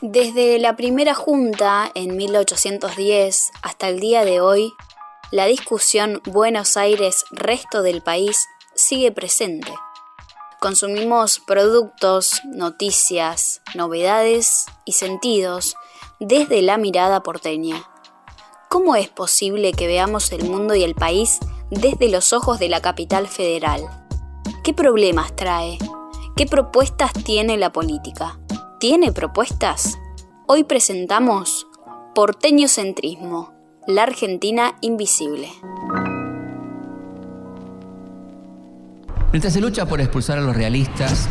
Desde la primera junta en 1810 hasta el día de hoy, la discusión Buenos Aires-resto del país sigue presente. Consumimos productos, noticias, novedades y sentidos desde la mirada porteña. ¿Cómo es posible que veamos el mundo y el país desde los ojos de la capital federal? ¿Qué problemas trae? ¿Qué propuestas tiene la política? ¿Tiene propuestas? Hoy presentamos Porteñocentrismo, la Argentina invisible. Mientras se lucha por expulsar a los realistas,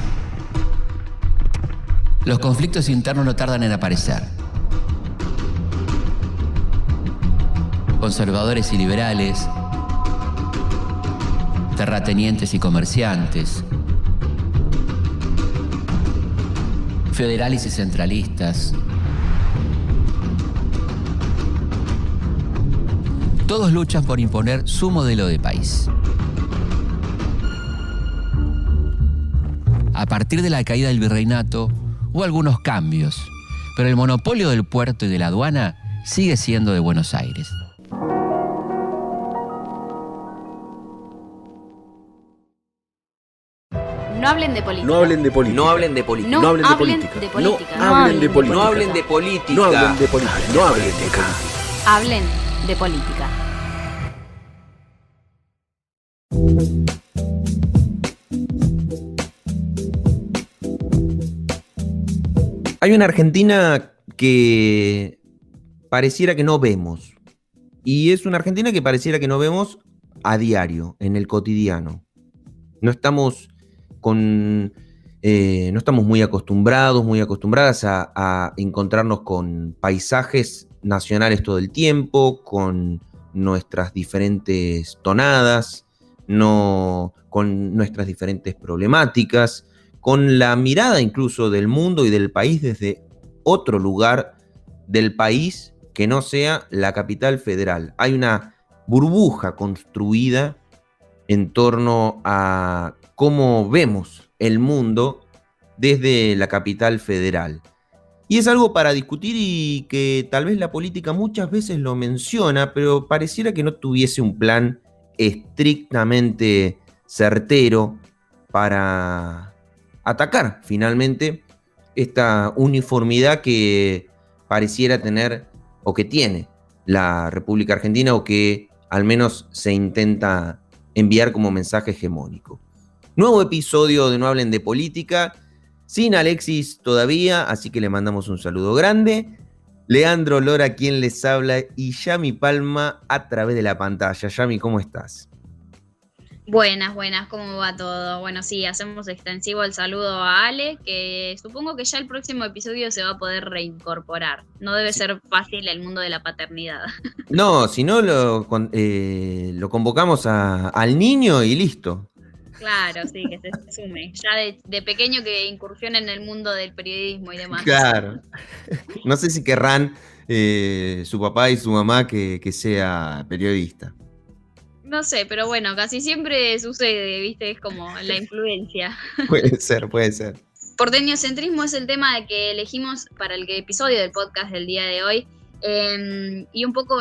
los conflictos internos no tardan en aparecer. Conservadores y liberales, terratenientes y comerciantes, federales y centralistas. Todos luchan por imponer su modelo de país. A partir de la caída del virreinato, hubo algunos cambios, pero el monopolio del puerto y de la aduana sigue siendo de Buenos Aires. No hablen de política. No hablen de política. No hablen de política. No hablen de hablen política. de política. No hablen de política. No hablen de política. No hablen de política. No hablen de política. Hablen de política. Hay una Argentina que pareciera que no vemos. Y es una Argentina que pareciera que no vemos a diario, en el cotidiano. No estamos no estamos muy acostumbrados, muy acostumbradas a encontrarnos con paisajes nacionales todo el tiempo, con nuestras diferentes tonadas, con nuestras diferentes problemáticas, con la mirada incluso del mundo y del país desde otro lugar del país que no sea la capital federal. Hay una burbuja construida en torno a cómo vemos el mundo desde la capital federal. Y es algo para discutir y que tal vez la política muchas veces lo menciona, pero pareciera que no tuviese un plan estrictamente certero para atacar finalmente esta uniformidad que pareciera tener o que tiene la República Argentina o que al menos se intenta enviar como mensaje hegemónico. Nuevo episodio de No Hablen de Política, sin Alexis todavía, así que le mandamos un saludo grande. Leandro Lora, quien les habla, y Yami Palma a través de la pantalla. Yami, ¿cómo estás? Buenas, ¿cómo va todo? Bueno, sí, hacemos extensivo el saludo a Ale, que supongo que ya el próximo episodio se va a poder reincorporar. No debe ser fácil el mundo de la paternidad. No, si no lo convocamos al niño y listo. Claro, sí, que se sume. Ya de pequeño que incursione en el mundo del periodismo y demás. Claro. No sé si querrán su papá y su mamá que sea periodista. No sé, pero bueno, casi siempre sucede, ¿viste? Es como la influencia. Puede ser. Porteñocentrismo es el tema que elegimos para el episodio del podcast del día de hoy. Y un poco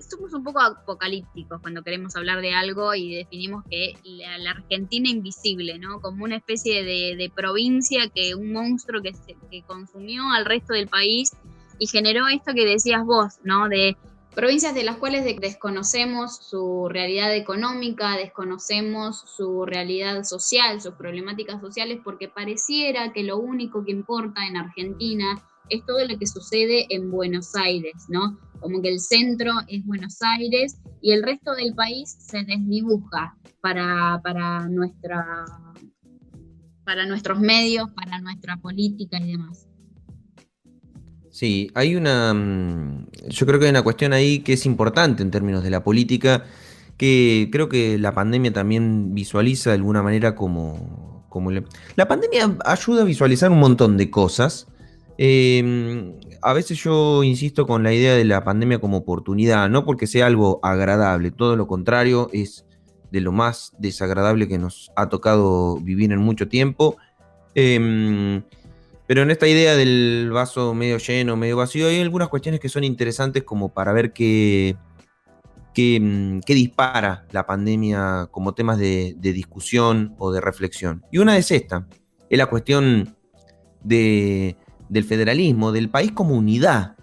somos un poco apocalípticos cuando queremos hablar de algo y definimos que la Argentina invisible, ¿no? Como una especie de provincia, un monstruo que consumió al resto del país y generó esto que decías vos, ¿no? De provincias de las cuales desconocemos su realidad económica, desconocemos su realidad social, sus problemáticas sociales, porque pareciera que lo único que importa en Argentina es todo lo que sucede en Buenos Aires, ¿no? Como que el centro es Buenos Aires y el resto del país se desdibuja para nuestros medios, para nuestra política y demás. Sí, yo creo que hay una cuestión ahí que es importante en términos de la política, que creo que la pandemia también visualiza de alguna manera la pandemia ayuda a visualizar un montón de cosas. A veces yo insisto con la idea de la pandemia como oportunidad, no porque sea algo agradable, todo lo contrario, es de lo más desagradable que nos ha tocado vivir en mucho tiempo. Pero en esta idea del vaso medio lleno, medio vacío, hay algunas cuestiones que son interesantes como para ver qué dispara la pandemia como temas de discusión o de reflexión. Y una es esta, es la cuestión del federalismo, del país como unidad,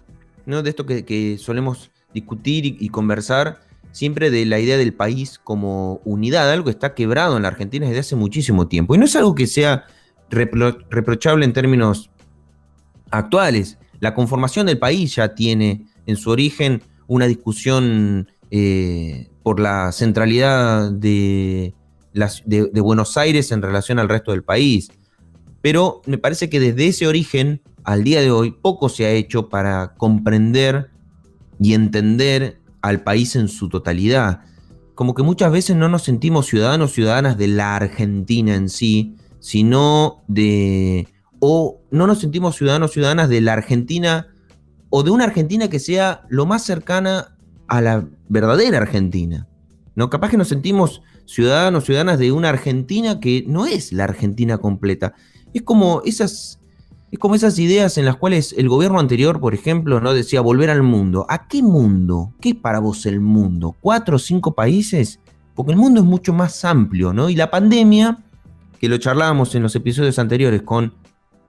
¿no? De esto que solemos discutir y conversar siempre, de la idea del país como unidad, algo que está quebrado en la Argentina desde hace muchísimo tiempo. Y no es algo que sea reprochable en términos actuales. La conformación del país ya tiene en su origen una discusión por la centralidad de Buenos Aires en relación al resto del país. Pero me parece que desde ese origen al día de hoy poco se ha hecho para comprender y entender al país en su totalidad. Como que muchas veces no nos sentimos ciudadanos o ciudadanas de la Argentina en sí, o no nos sentimos ciudadanos o ciudadanas de la Argentina, o de una Argentina que sea lo más cercana a la verdadera Argentina, ¿no? Capaz que nos sentimos ciudadanos o ciudadanas de una Argentina que no es la Argentina completa. Es como esas ideas en las cuales el gobierno anterior, por ejemplo, ¿no? Decía volver al mundo. ¿A qué mundo? ¿Qué es para vos el mundo? ¿4 o 5 países? Porque el mundo es mucho más amplio, ¿no? Y la pandemia, que lo charlábamos en los episodios anteriores con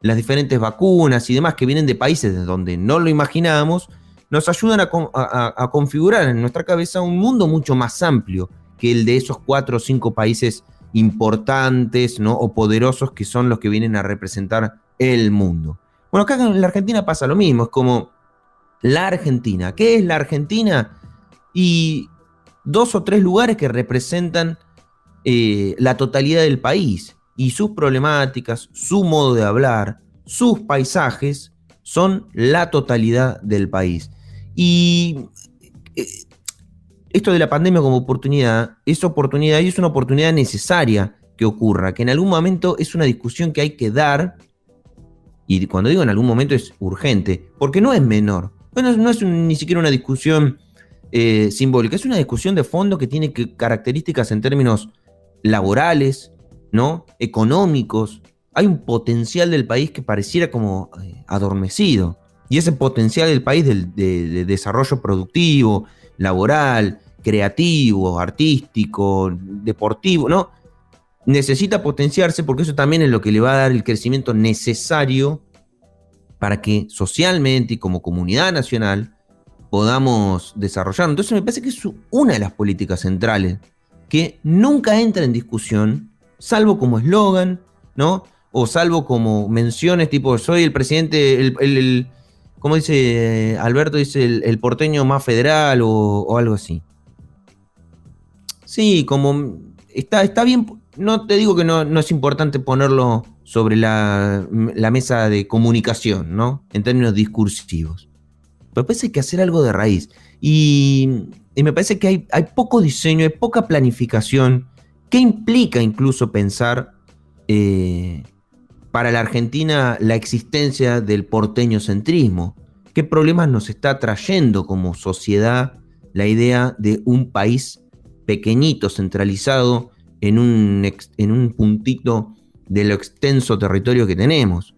las diferentes vacunas y demás que vienen de países de donde no lo imaginábamos, nos ayudan a configurar en nuestra cabeza un mundo mucho más amplio que el de esos 4 o 5 países importantes, ¿no? O poderosos que son los que vienen a representar el mundo. Bueno, acá en la Argentina pasa lo mismo, es como la Argentina. ¿Qué es la Argentina? Y 2 o 3 lugares que representan la totalidad del país, y sus problemáticas, su modo de hablar, sus paisajes son la totalidad del país. Y esto de la pandemia como oportunidad y es una oportunidad necesaria que ocurra, que en algún momento es una discusión que hay que dar. Y cuando digo en algún momento es urgente, porque no es menor. Bueno, no es ni siquiera una discusión simbólica, es una discusión de fondo que tiene características en términos laborales, ¿no? Económicos. Hay un potencial del país que pareciera como adormecido. Y ese potencial del país de desarrollo productivo, laboral, creativo, artístico, deportivo, ¿no? Necesita potenciarse, porque eso también es lo que le va a dar el crecimiento necesario para que socialmente y como comunidad nacional podamos desarrollar. Entonces me parece que es una de las políticas centrales que nunca entra en discusión, salvo como eslogan, ¿no? O salvo como menciones tipo soy el presidente, como dice Alberto, dice el porteño más federal o algo así. Sí, como está bien. No te digo que no es importante ponerlo sobre la mesa de comunicación, ¿no? En términos discursivos. Pero parece que hay que hacer algo de raíz. Y me parece que hay poco diseño, hay poca planificación, que implica incluso pensar para la Argentina la existencia del porteño-centrismo. ¿Qué problemas nos está trayendo como sociedad la idea de un país pequeñito, centralizado, en un puntito de lo extenso territorio que tenemos?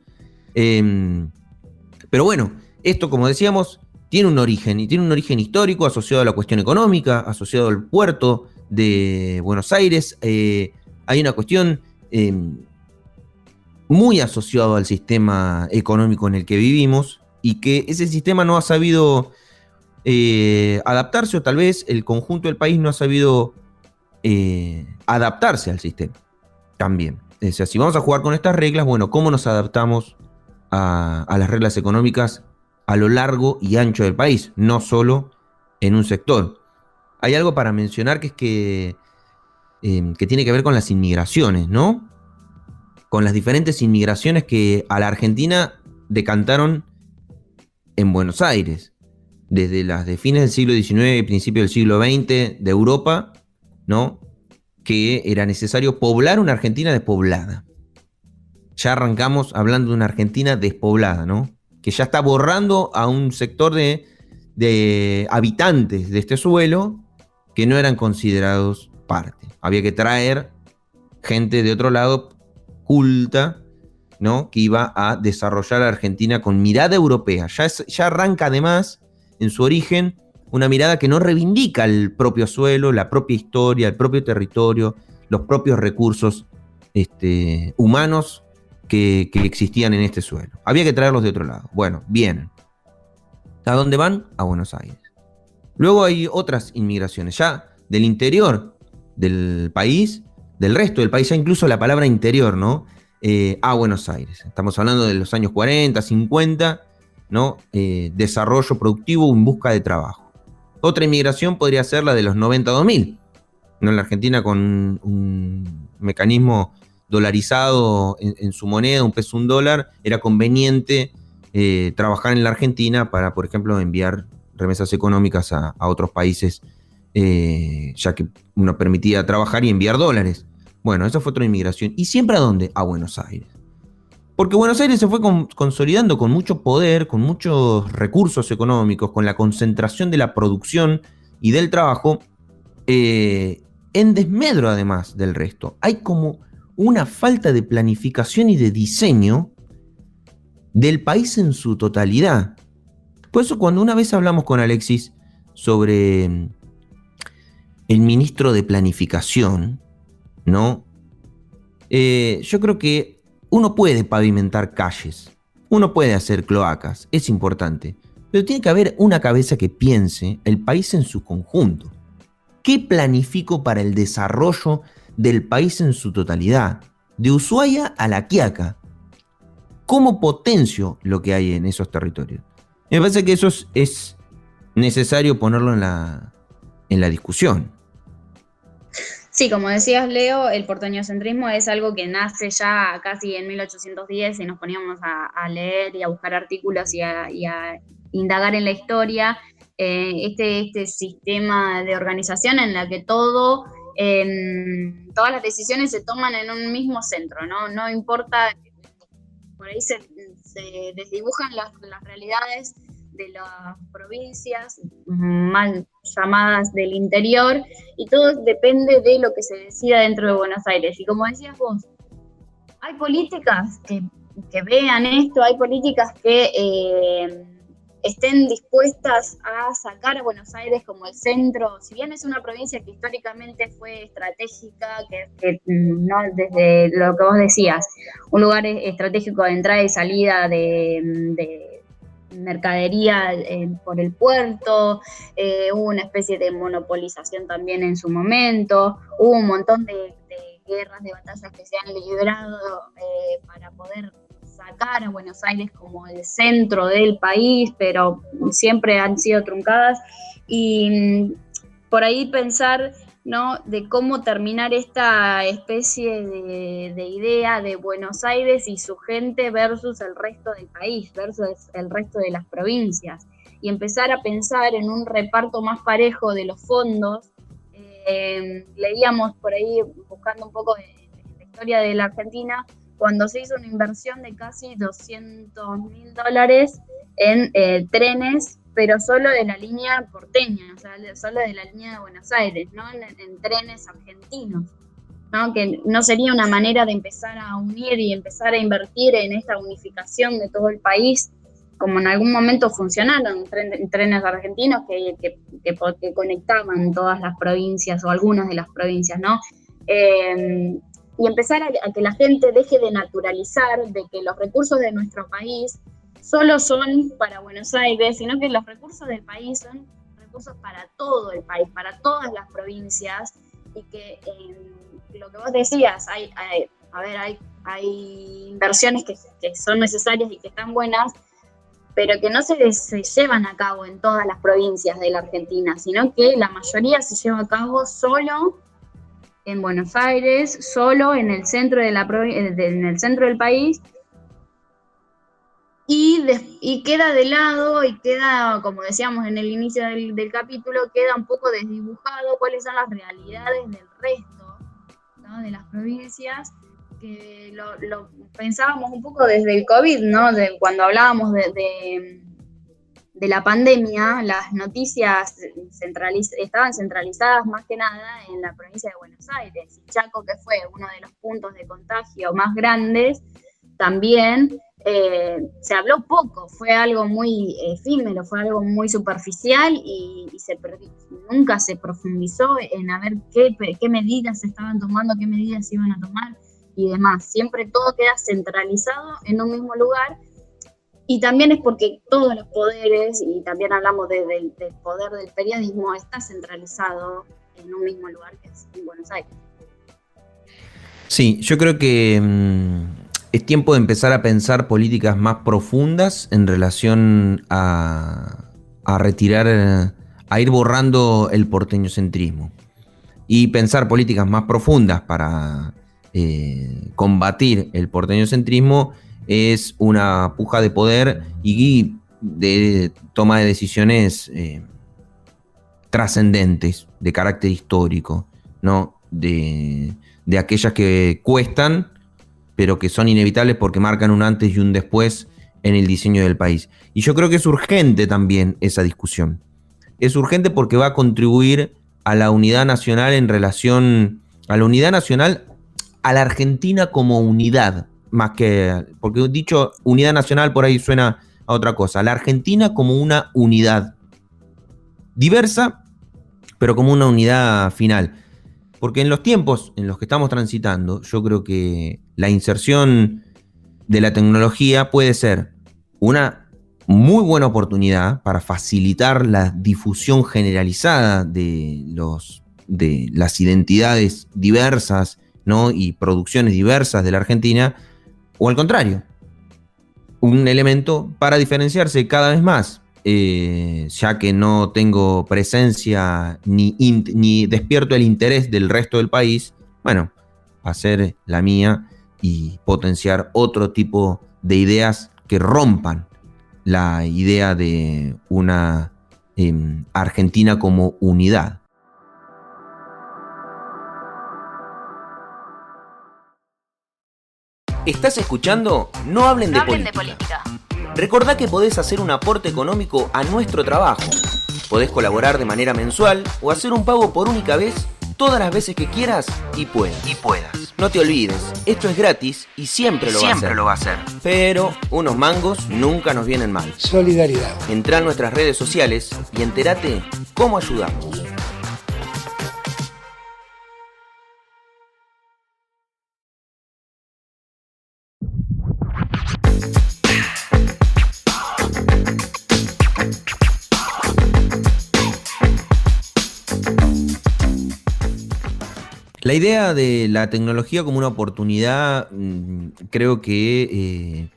Pero bueno, esto, como decíamos, tiene un origen, y tiene un origen histórico asociado a la cuestión económica, asociado al puerto de Buenos Aires. Hay una cuestión muy asociada al sistema económico en el que vivimos, y que ese sistema no ha sabido adaptarse, o tal vez el conjunto del país no ha sabido adaptarse al sistema también. O sea, si vamos a jugar con estas reglas, bueno, ¿cómo nos adaptamos a las reglas económicas a lo largo y ancho del país? No solo en un sector. Hay algo para mencionar que es que tiene que ver con las inmigraciones, ¿no? Con las diferentes inmigraciones que a la Argentina decantaron en Buenos Aires, desde las de fines del siglo XIX y principios del siglo XX de Europa, ¿no? Que era necesario poblar una Argentina despoblada. Ya arrancamos hablando de una Argentina despoblada, ¿no? Que ya está borrando a un sector de habitantes de este suelo que no eran considerados parte. Había que traer gente de otro lado, culta, ¿no? Que iba a desarrollar a Argentina con mirada europea. Ya arranca además, en su origen, una mirada que no reivindica el propio suelo, la propia historia, el propio territorio, los propios recursos humanos que existían en este suelo. Había que traerlos de otro lado. Bueno, vienen. ¿A dónde van? A Buenos Aires. Luego hay otras inmigraciones, ya del interior del país, del resto del país, ya incluso la palabra interior, ¿no? A Buenos Aires. Estamos hablando de los años 40, 50, ¿no? Desarrollo productivo en busca de trabajo. Otra inmigración podría ser la de los 90-2000, ¿no? En la Argentina, con un mecanismo dolarizado en su moneda, un peso, un dólar, era conveniente trabajar en la Argentina para, por ejemplo, enviar remesas económicas a otros países, ya que uno permitía trabajar y enviar dólares. Bueno, esa fue otra inmigración. ¿Y siempre a dónde? A Buenos Aires. Porque Buenos Aires se fue consolidando con mucho poder, con muchos recursos económicos, con la concentración de la producción y del trabajo, en desmedro además del resto. Hay como una falta de planificación y de diseño del país en su totalidad. Por eso, cuando una vez hablamos con Alexis sobre el ministro de Planificación, ¿no? Yo creo que uno puede pavimentar calles, uno puede hacer cloacas, es importante, pero tiene que haber una cabeza que piense el país en su conjunto. ¿Qué planifico para el desarrollo del país en su totalidad? De Ushuaia a La Quiaca. ¿Cómo potencio lo que hay en esos territorios? Me parece que eso es necesario ponerlo en la discusión. Sí, como decías, Leo, el porteñocentrismo es algo que nace ya casi en 1810 y nos poníamos a leer y a buscar artículos y a indagar en la historia. Este sistema de organización en la que todas las decisiones se toman en un mismo centro, ¿no? No importa, por ahí se desdibujan las realidades de las provincias mal llamadas del interior, y todo depende de lo que se decida dentro de Buenos Aires. Y como decías vos, hay políticas que vean esto, hay políticas que estén dispuestas a sacar a Buenos Aires como el centro, si bien es una provincia que históricamente fue estratégica, que no desde lo que vos decías, un lugar estratégico de entrada y salida de mercadería por el puerto, hubo una especie de monopolización también en su momento, hubo un montón de guerras, de batallas que se han librado para poder sacar a Buenos Aires como el centro del país, pero siempre han sido truncadas, y por ahí pensar, ¿no?, de cómo terminar esta especie de idea de Buenos Aires y su gente versus el resto del país, versus el resto de las provincias, y empezar a pensar en un reparto más parejo de los fondos. Leíamos por ahí, buscando un poco de la historia de la Argentina, cuando se hizo una inversión de casi $200.000 en trenes, pero solo de la línea porteña, o sea, solo de la línea de Buenos Aires, ¿no? En trenes argentinos, ¿no? Que no sería una manera de empezar a unir y empezar a invertir en esta unificación de todo el país, como en algún momento funcionaron trenes argentinos que conectaban todas las provincias o algunas de las provincias, ¿no? Y empezar a que la gente deje de naturalizar de que los recursos de nuestro país solo son para Buenos Aires, sino que los recursos del país son recursos para todo el país, para todas las provincias, y que lo que vos decías, hay inversiones que son necesarias y que están buenas, pero que no se llevan a cabo en todas las provincias de la Argentina, sino que la mayoría se lleva a cabo solo en Buenos Aires, solo en el centro en el centro del país, y queda de lado, y queda, como decíamos en el inicio del capítulo, queda un poco desdibujado cuáles son las realidades del resto, ¿no?, de las provincias, que lo pensábamos un poco desde el COVID, ¿no? Cuando hablábamos de la pandemia, las noticias estaban centralizadas más que nada en la provincia de Buenos Aires. Y Chaco, que fue uno de los puntos de contagio más grandes, también se habló poco, fue algo muy efímero, fue algo muy superficial y nunca se profundizó en a ver qué medidas se estaban tomando, qué medidas se iban a tomar y demás. Siempre todo queda centralizado en un mismo lugar y también es porque todos los poderes, y también hablamos del poder del periodismo, está centralizado en un mismo lugar que es en Buenos Aires. Sí, yo creo que es tiempo de empezar a pensar políticas más profundas en relación a retirar, a ir borrando el porteñocentrismo y pensar políticas más profundas para combatir el porteñocentrismo. Es una puja de poder y de toma de decisiones trascendentes, de carácter histórico, ¿no? De aquellas que cuestan, pero que son inevitables porque marcan un antes y un después en el diseño del país. Y yo creo que es urgente también esa discusión. Es urgente porque va a contribuir a la unidad nacional en relación a la unidad nacional, a la Argentina como unidad, más que, porque dicho unidad nacional por ahí suena a otra cosa. La Argentina como una unidad diversa, pero como una unidad final. Porque en los tiempos en los que estamos transitando, yo creo que la inserción de la tecnología puede ser una muy buena oportunidad para facilitar la difusión generalizada de las identidades diversas, ¿no? Y producciones diversas de la Argentina, o al contrario, un elemento para diferenciarse cada vez más, ya que no tengo presencia ni despierto el interés del resto del país, bueno, hacer la mía y potenciar otro tipo de ideas que rompan la idea de una Argentina como unidad. ¿Estás escuchando? No hablen de política. Recordá que podés hacer un aporte económico a nuestro trabajo. Podés colaborar de manera mensual o hacer un pago por única vez todas las veces que quieras y puedas. No te olvides, esto es gratis y siempre lo va a hacer. Pero unos mangos nunca nos vienen mal. Solidaridad. Entrá en nuestras redes sociales y entérate cómo ayudamos. La idea de la tecnología como una oportunidad, creo que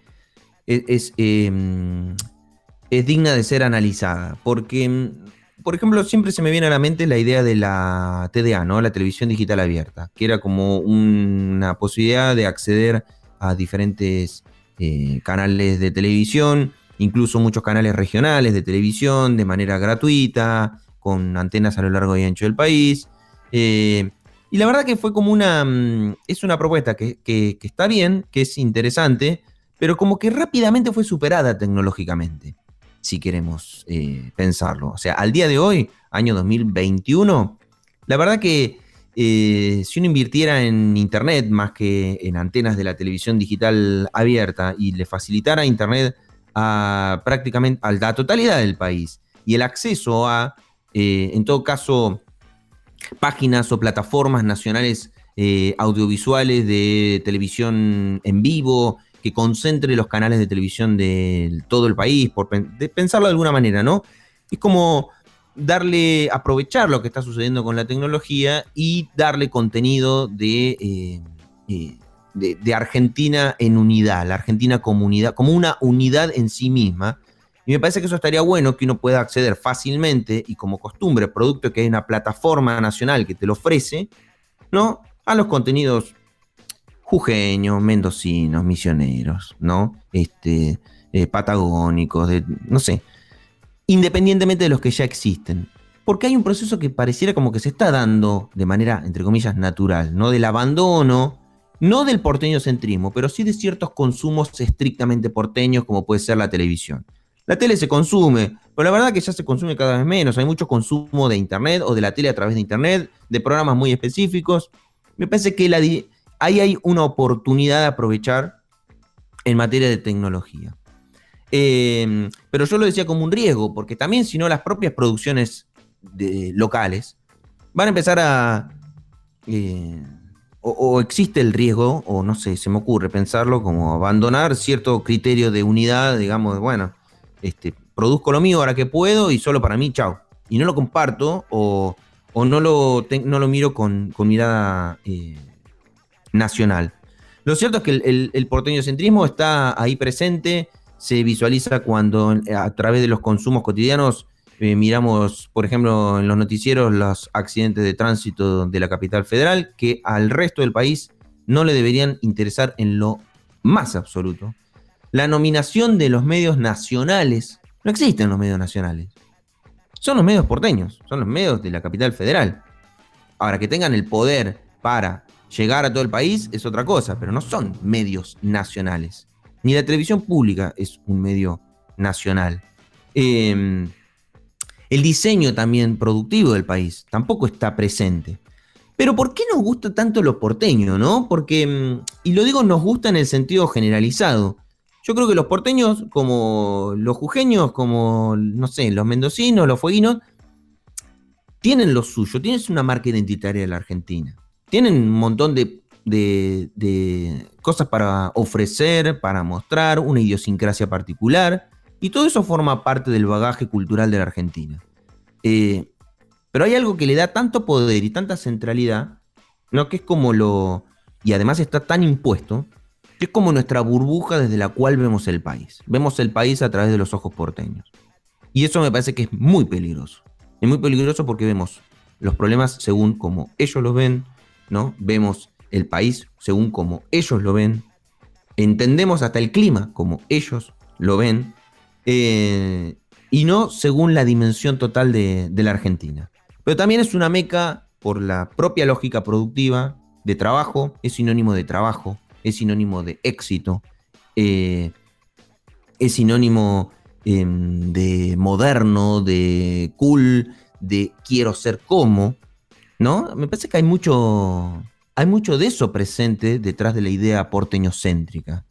es digna de ser analizada, porque, por ejemplo, siempre se me viene a la mente la idea de la TDA, ¿no? La televisión digital abierta, que era como una posibilidad de acceder a diferentes canales de televisión, incluso muchos canales regionales de televisión de manera gratuita, con antenas a lo largo y ancho del país. Y la verdad que fue como es una propuesta que está bien, que es interesante, pero como que rápidamente fue superada tecnológicamente, si queremos pensarlo. O sea, al día de hoy, año 2021, la verdad que si uno invirtiera en internet más que en antenas de la televisión digital abierta y le facilitara internet a prácticamente a la totalidad del país y el acceso a, en todo caso, páginas o plataformas nacionales audiovisuales de televisión en vivo, que concentre los canales de televisión de todo el país, de pensarlo de alguna manera, ¿no? Es como aprovechar lo que está sucediendo con la tecnología y darle contenido de Argentina en unidad, la Argentina como unidad, como una unidad en sí misma. Y me parece que eso estaría bueno, que uno pueda acceder fácilmente y como costumbre, producto que hay una plataforma nacional que te lo ofrece, ¿no? A los contenidos jujeños, mendocinos, misioneros, ¿no? Patagónicos, no sé, independientemente de los que ya existen. Porque hay un proceso que pareciera como que se está dando de manera, entre comillas, natural, ¿no? Del abandono, no del porteñocentrismo, pero sí de ciertos consumos estrictamente porteños, como puede ser la televisión. La tele se consume, pero la verdad que ya se consume cada vez menos. Hay mucho consumo de internet o de la tele a través de internet, de programas muy específicos. Me parece que ahí hay una oportunidad de aprovechar en materia de tecnología. Pero yo lo decía como un riesgo, porque también si no las propias producciones locales van a empezar a... o existe el riesgo, o no sé, se me ocurre pensarlo, como abandonar cierto criterio de unidad, digamos, bueno, produzco lo mío ahora que puedo y solo para mí, chao. Y no lo comparto o no lo miro con mirada nacional. Lo cierto es que el porteñocentrismo está ahí presente, se visualiza cuando a través de los consumos cotidianos miramos, por ejemplo, en los noticieros los accidentes de tránsito de la capital federal, que al resto del país no le deberían interesar en lo más absoluto. La nominación de los medios nacionales, no existen los medios nacionales, son los medios porteños, son los medios de la capital federal. Ahora, que tengan el poder para llegar a todo el país es otra cosa, pero no son medios nacionales. Ni la televisión pública es un medio nacional. El diseño también productivo del país tampoco está presente. Pero ¿por qué nos gusta tanto lo porteño, no? Porque, y lo digo nos gusta en el sentido generalizado. Yo creo que los porteños, como los jujeños, como, no sé, los mendocinos, los fueguinos, tienen lo suyo, tienen una marca identitaria de la Argentina. Tienen un montón de cosas para ofrecer, para mostrar, una idiosincrasia particular, y todo eso forma parte del bagaje cultural de la Argentina. Pero hay algo que le da tanto poder y tanta centralidad, ¿no? Que es como y además está tan impuesto, que es como nuestra burbuja desde la cual vemos el país. Vemos el país a través de los ojos porteños. Y eso me parece que es muy peligroso. Es muy peligroso porque vemos los problemas según como ellos los ven, ¿no? Vemos el país según como ellos lo ven. Entendemos hasta el clima como ellos lo ven. Y no según la dimensión total de la Argentina. Pero también es una meca por la propia lógica productiva de trabajo, es sinónimo de trabajo, es sinónimo de éxito, es sinónimo de moderno, de cool, de quiero ser como, ¿no? Me parece que hay mucho de eso presente detrás de la idea porteñocéntrica.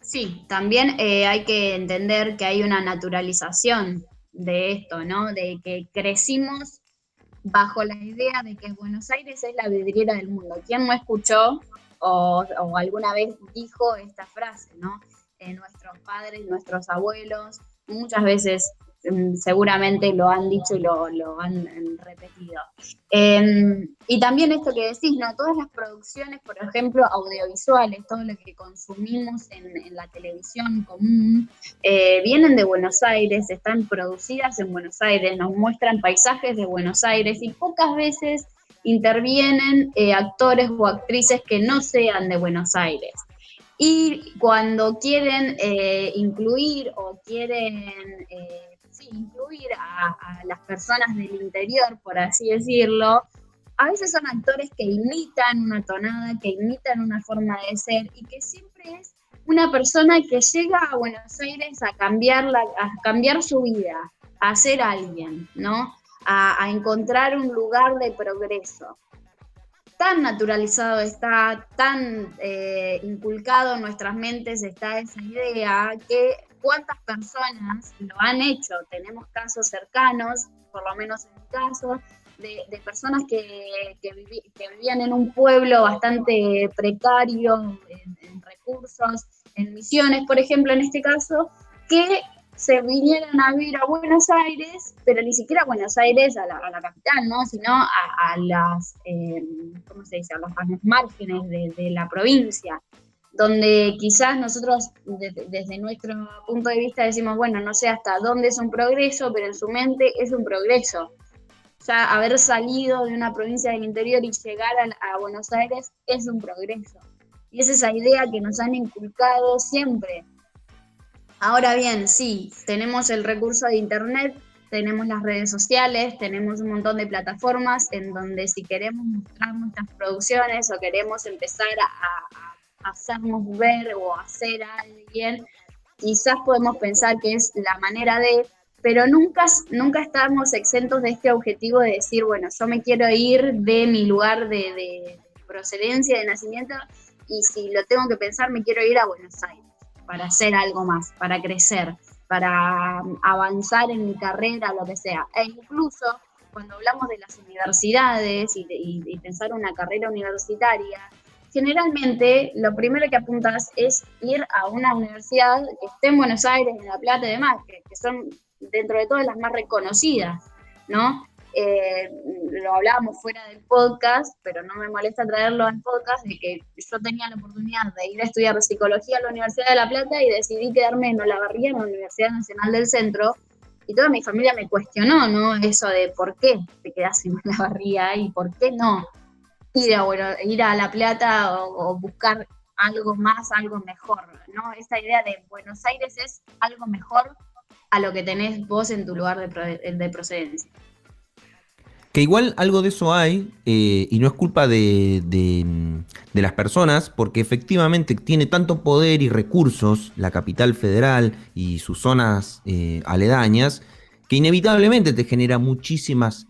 Sí, también hay que entender que hay una naturalización de esto, ¿no? De que crecimos bajo la idea de que Buenos Aires es la vidriera del mundo. ¿Quién no escuchó o alguna vez dijo esta frase, ¿no? Nuestros padres, nuestros abuelos, muchas veces seguramente lo han dicho y lo han repetido. Y también esto que decís, ¿no? Todas las producciones, por ejemplo, audiovisuales, todo lo que consumimos en la televisión común, vienen de Buenos Aires, están producidas en Buenos Aires, nos muestran paisajes de Buenos Aires y pocas veces intervienen actores o actrices que no sean de Buenos Aires. Y cuando quieren incluir o quieren incluir a las personas del interior, por así decirlo, a veces son actores que imitan una tonada, que imitan una forma de ser y que siempre es una persona que llega a Buenos Aires a cambiar su vida, a ser alguien, ¿no? A encontrar un lugar de progreso. Tan naturalizado está, tan inculcado en nuestras mentes está esa idea que cuántas personas lo han hecho. Tenemos casos cercanos, por lo menos en mi caso, de personas que vivían en un pueblo bastante precario en recursos, en Misiones, por ejemplo, en este caso, que se vinieron a vivir a Buenos Aires, pero ni siquiera a Buenos Aires, a la capital, ¿no? Sino a las, ¿cómo se dice? A los márgenes de la provincia, donde quizás nosotros desde nuestro punto de vista decimos, bueno, no sé hasta dónde es un progreso, pero en su mente es un progreso. Ya haber salido de una provincia del interior y llegar a Buenos Aires es un progreso. Y es esa idea que nos han inculcado siempre. Ahora bien, sí, tenemos el recurso de internet, tenemos las redes sociales, tenemos un montón de plataformas en donde si queremos mostrar nuestras producciones o queremos empezar a hacernos ver o hacer a alguien, quizás podemos pensar que es la manera de, pero nunca estamos exentos de este objetivo de decir, bueno, yo me quiero ir de mi lugar de procedencia, de nacimiento, y si lo tengo que pensar, me quiero ir a Buenos Aires. hacer algo más, para crecer, para avanzar en mi carrera, lo que sea. E incluso cuando hablamos de las universidades y pensar una carrera universitaria, generalmente lo primero que apuntas es ir a una universidad que esté en Buenos Aires, en La Plata y demás, que son dentro de todas las más reconocidas, ¿no? Lo hablábamos fuera del podcast, pero no me molesta traerlo al podcast, de que yo tenía la oportunidad de ir a estudiar psicología a la Universidad de La Plata y decidí quedarme en Olavarría, en la Universidad Nacional del Centro, y toda mi familia me cuestionó, ¿no? Eso de por qué te quedás en Olavarría y por qué no ir a La Plata o buscar algo más, algo mejor, ¿no? Esa idea de Buenos Aires es algo mejor a lo que tenés vos en tu lugar de procedencia. Que igual algo de eso hay, y no es culpa de las personas, porque efectivamente tiene tanto poder y recursos la capital federal y sus zonas aledañas, que inevitablemente te genera muchísimas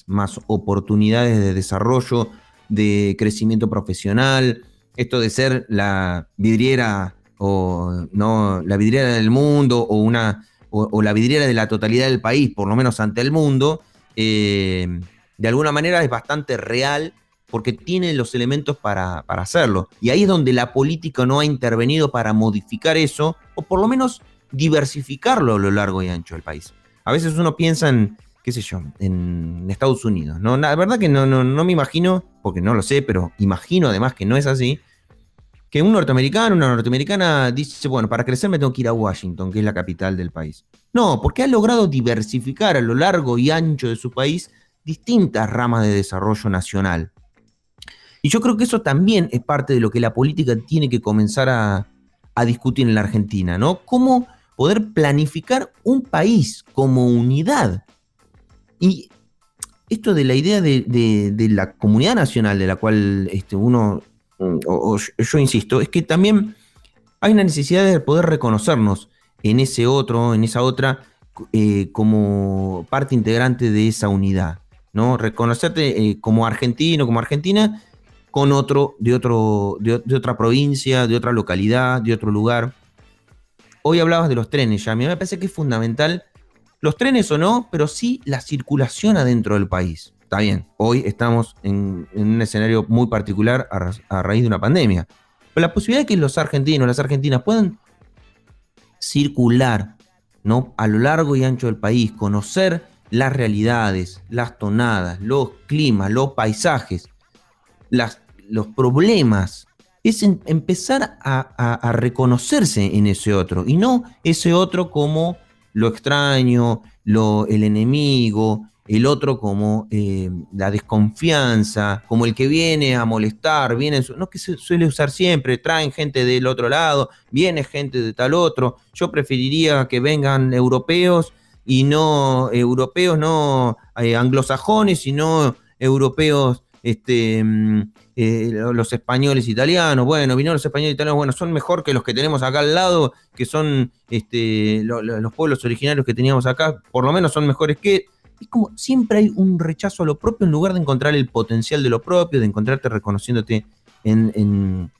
más oportunidades de desarrollo, de crecimiento profesional. Esto de ser la vidriera o no la vidriera del mundo o la vidriera de la totalidad del país, por lo menos ante el mundo, de alguna manera es bastante real porque tiene los elementos para hacerlo. Y ahí es donde la política no ha intervenido para modificar eso, o por lo menos diversificarlo a lo largo y ancho del país. A veces uno piensa en, qué sé yo, en Estados Unidos, ¿no? La verdad que no me imagino, porque no lo sé, pero imagino además que no es así, que un norteamericano, una norteamericana dice, bueno, para crecer me tengo que ir a Washington, que es la capital del país. No, porque ha logrado diversificar a lo largo y ancho de su país distintas ramas de desarrollo nacional. Y yo creo que eso también es parte de lo que la política tiene que comenzar a discutir en la Argentina, ¿no? Cómo poder planificar un país como unidad. Y esto de la idea de la comunidad nacional de la cual uno, o yo insisto, es que también hay una necesidad de poder reconocernos en ese otro, en esa otra, como parte integrante de esa unidad, ¿no? Reconocerte como argentino, como argentina, con otro, de otra provincia, de otra localidad, de otro lugar. Hoy hablabas de los trenes, ya a mí me parece que es fundamental, los trenes o no, pero sí la circulación adentro del país. Está bien, hoy estamos en un escenario muy particular a raíz de una pandemia, pero la posibilidad de que los argentinos, las argentinas puedan circular, ¿no?, a lo largo y ancho del país, conocer las realidades, las tonadas, los climas, los paisajes, los problemas, es empezar a reconocerse en ese otro, y no ese otro como lo extraño, el enemigo, el otro como la desconfianza, como el que viene a molestar, no, que se suele usar siempre, traen gente del otro lado, viene gente de tal otro. Yo preferiría que vengan europeos y no anglosajones, sino europeos, los españoles italianos. Bueno, vinieron los españoles italianos, bueno, son mejor que los que tenemos acá al lado, que son los pueblos originarios que teníamos acá, por lo menos son mejores que... Es como siempre hay un rechazo a lo propio en lugar de encontrar el potencial de lo propio, de encontrarte reconociéndote en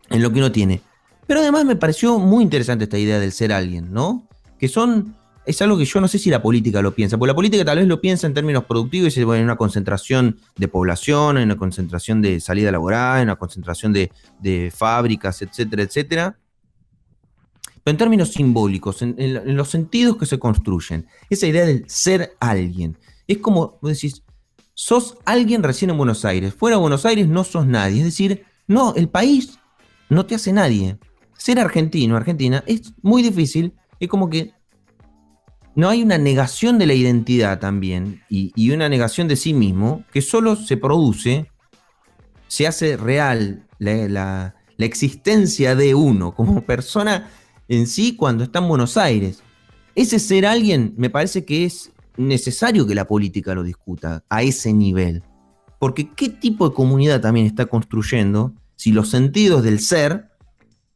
lo que uno tiene. Pero además me pareció muy interesante esta idea del ser alguien, ¿no? Es algo que yo no sé si la política lo piensa, porque la política tal vez lo piensa en términos productivos y dice, bueno, hay una concentración de población, hay una concentración de salida laboral, hay una concentración de fábricas, etcétera, etcétera. Pero en términos simbólicos, en los sentidos que se construyen, esa idea del ser alguien, es como vos decís, sos alguien recién en Buenos Aires, fuera de Buenos Aires no sos nadie, es decir, no, el país no te hace nadie. Ser argentino, argentina, es muy difícil, es como que no hay una negación de la identidad también, y una negación de sí mismo, que solo se produce, se hace real la existencia de uno como persona en sí cuando está en Buenos Aires. Ese ser alguien me parece que es necesario que la política lo discuta a ese nivel. Porque ¿qué tipo de comunidad también está construyendo si los sentidos del ser,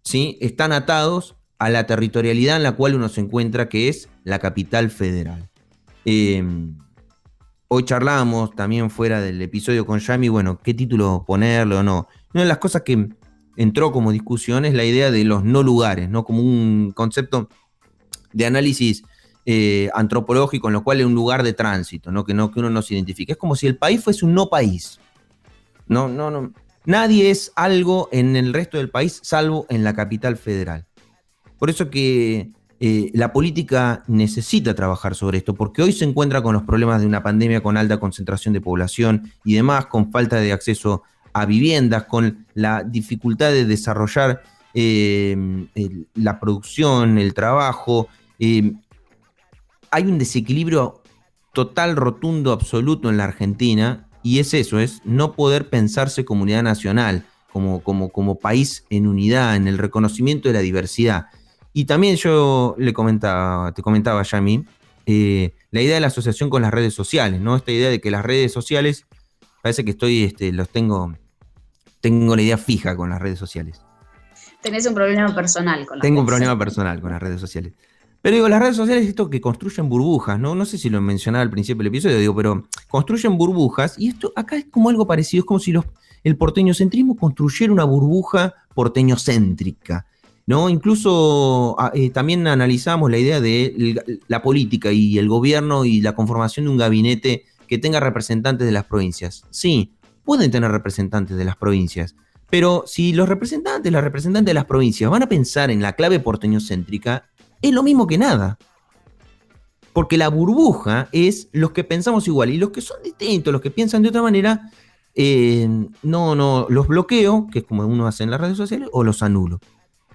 ¿sí?, están atados a la territorialidad en la cual uno se encuentra, que es la capital federal? Hoy charlábamos también fuera del episodio con Yami, bueno, qué título ponerle o no. Una de las cosas que entró como discusión es la idea de los no lugares, ¿no? Como un concepto de análisis antropológico, en lo cual es un lugar de tránsito, ¿no? Que uno no se identifique. Es como si el país fuese un no país. No. Nadie es algo en el resto del país, salvo en la capital federal. Por eso que la política necesita trabajar sobre esto, porque hoy se encuentra con los problemas de una pandemia con alta concentración de población y demás, con falta de acceso a viviendas, con la dificultad de desarrollar la producción, el trabajo. Hay un desequilibrio total, rotundo, absoluto en la Argentina, y es eso, es no poder pensarse como unidad nacional, como país en unidad, en el reconocimiento de la diversidad. Y también yo te comentaba, Yami, la idea de la asociación con las redes sociales, ¿no? Esta idea de que las redes sociales, parece que tengo la idea fija con las redes sociales. Tenés un problema personal con las Tengo un redes problema sociales. personal con las redes sociales. Pero digo, las redes sociales es esto que construyen burbujas, ¿no? No sé si lo mencionaba al principio del episodio, pero construyen burbujas, y esto acá es como algo parecido, es como si el porteñocentrismo construyera una burbuja porteñocéntrica, ¿no? Incluso también analizamos la idea de la política y el gobierno y la conformación de un gabinete que tenga representantes de las provincias. Sí, pueden tener representantes de las provincias, pero si las representantes de las provincias van a pensar en la clave porteñocéntrica, es lo mismo que nada. Porque la burbuja es los que pensamos igual, y los que son distintos, los que piensan de otra manera, no los bloqueo, que es como uno hace en las redes sociales, o los anulo.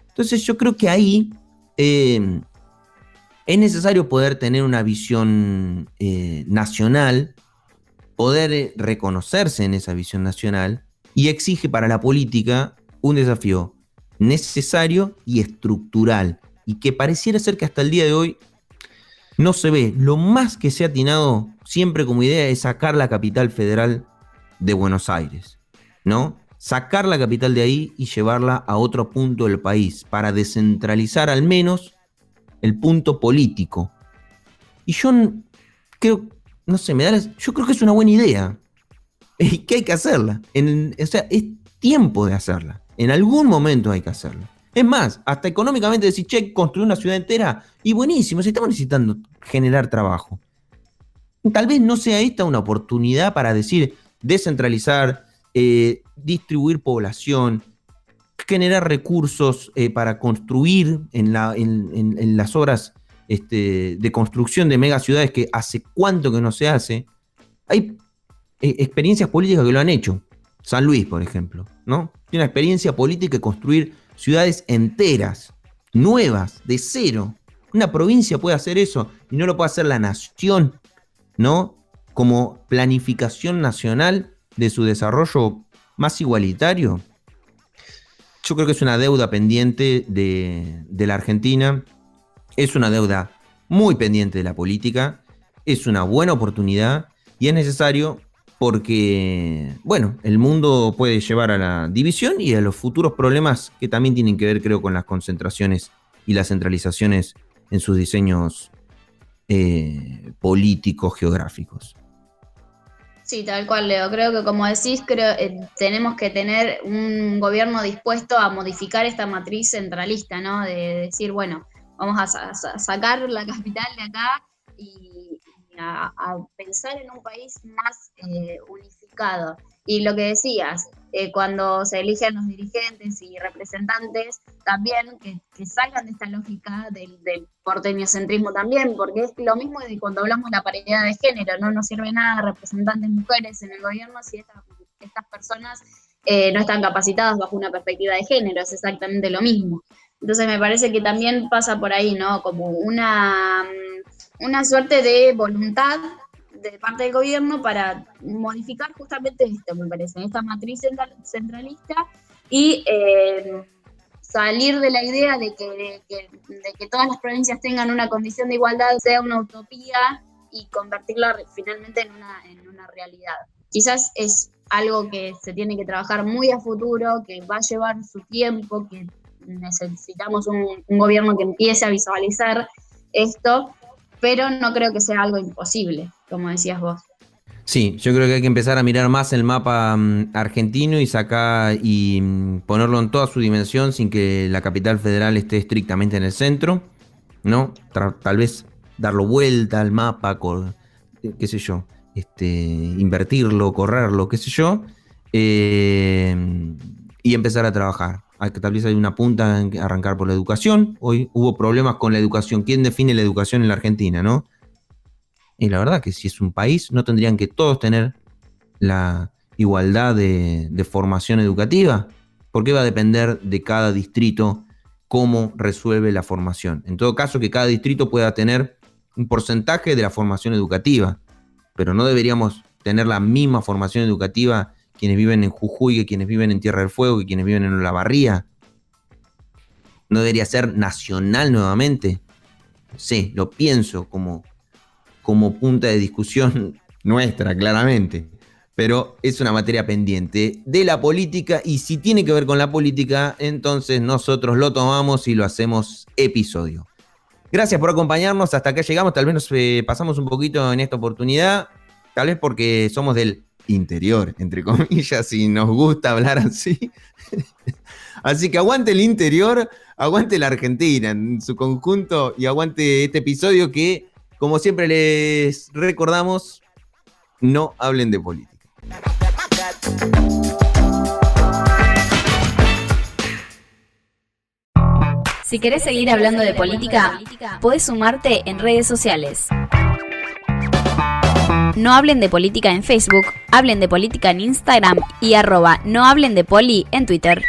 Entonces yo creo que ahí es necesario poder tener una visión nacional, poder reconocerse en esa visión nacional, y exige para la política un desafío necesario y estructural, y que pareciera ser que hasta el día de hoy no se ve. Lo más que se ha atinado siempre como idea es sacar la capital federal de Buenos Aires, ¿no? Sacar la capital de ahí y llevarla a otro punto del país para descentralizar al menos el punto político. Y yo creo, no sé, yo creo que es una buena idea y que hay que hacerla. O sea, es tiempo de hacerla. En algún momento hay que hacerla. Es más, hasta económicamente decir, che, construir una ciudad entera, y buenísimo, si estamos necesitando generar trabajo. Tal vez no sea esta una oportunidad para decir, descentralizar, distribuir población, generar recursos para construir en las obras de construcción de megaciudades que hace cuánto que no se hace. Hay experiencias políticas que lo han hecho. San Luis, por ejemplo, ¿no? Tiene una experiencia política de construir ciudades enteras, nuevas, de cero. Una provincia puede hacer eso y no lo puede hacer la nación, ¿no? Como planificación nacional de su desarrollo más igualitario. Yo creo que es una deuda pendiente de la Argentina, es una deuda muy pendiente de la política, es una buena oportunidad y es necesario porque, bueno, el mundo puede llevar a la división y a los futuros problemas que también tienen que ver, creo, con las concentraciones y las centralizaciones en sus diseños políticos, geográficos. Sí, tal cual, Leo. Creo que, como decís, tenemos que tener un gobierno dispuesto a modificar esta matriz centralista, ¿no? De decir, bueno, vamos a sacar la capital de acá y a pensar en un país más unificado. Y lo que decías, cuando se eligen los dirigentes y representantes, también que salgan de esta lógica del porteñocentrismo también, porque es lo mismo de cuando hablamos de la paridad de género, no nos sirve nada representantes mujeres en el gobierno si estas personas no están capacitadas bajo una perspectiva de género, es exactamente lo mismo. Entonces me parece que también pasa por ahí, ¿no? Como una suerte de voluntad de parte del gobierno para modificar justamente esto, me parece, esta matriz centralista y salir de la idea de que todas las provincias tengan una condición de igualdad sea una utopía y convertirla finalmente en una realidad. Quizás es algo que se tiene que trabajar muy a futuro, que va a llevar su tiempo, que necesitamos un gobierno que empiece a visualizar esto, pero no creo que sea algo imposible, como decías vos. Sí, yo creo que hay que empezar a mirar más el mapa argentino y sacar y ponerlo en toda su dimensión sin que la capital federal esté estrictamente en el centro, ¿no? Tal vez darlo vuelta al mapa, qué sé yo, invertirlo, correrlo, qué sé yo, y empezar a trabajar. Tal vez hay una punta en arrancar por la educación. Hoy hubo problemas con la educación. ¿Quién define la educación en la Argentina, no? Y la verdad que si es un país, no tendrían que todos tener la igualdad de formación educativa. ¿Por qué va a depender de cada distrito cómo resuelve la formación? En todo caso, que cada distrito pueda tener un porcentaje de la formación educativa, pero no deberíamos tener la misma formación educativa quienes viven en Jujuy, que quienes viven en Tierra del Fuego, que quienes viven en Olavarría. ¿No debería ser nacional nuevamente? Sí, lo pienso como punta de discusión nuestra, claramente. Pero es una materia pendiente de la política, y si tiene que ver con la política, entonces nosotros lo tomamos y lo hacemos episodio. Gracias por acompañarnos, hasta acá llegamos. Tal vez nos pasamos un poquito en esta oportunidad, tal vez porque somos del interior, entre comillas, y nos gusta hablar así. Así que aguante el interior, aguante la Argentina en su conjunto y aguante este episodio que, como siempre les recordamos, no hablen de política. Si querés seguir hablando de política, podés sumarte en redes sociales. No hablen de política en Facebook, hablen de política en Instagram y @nohablen de poli en Twitter.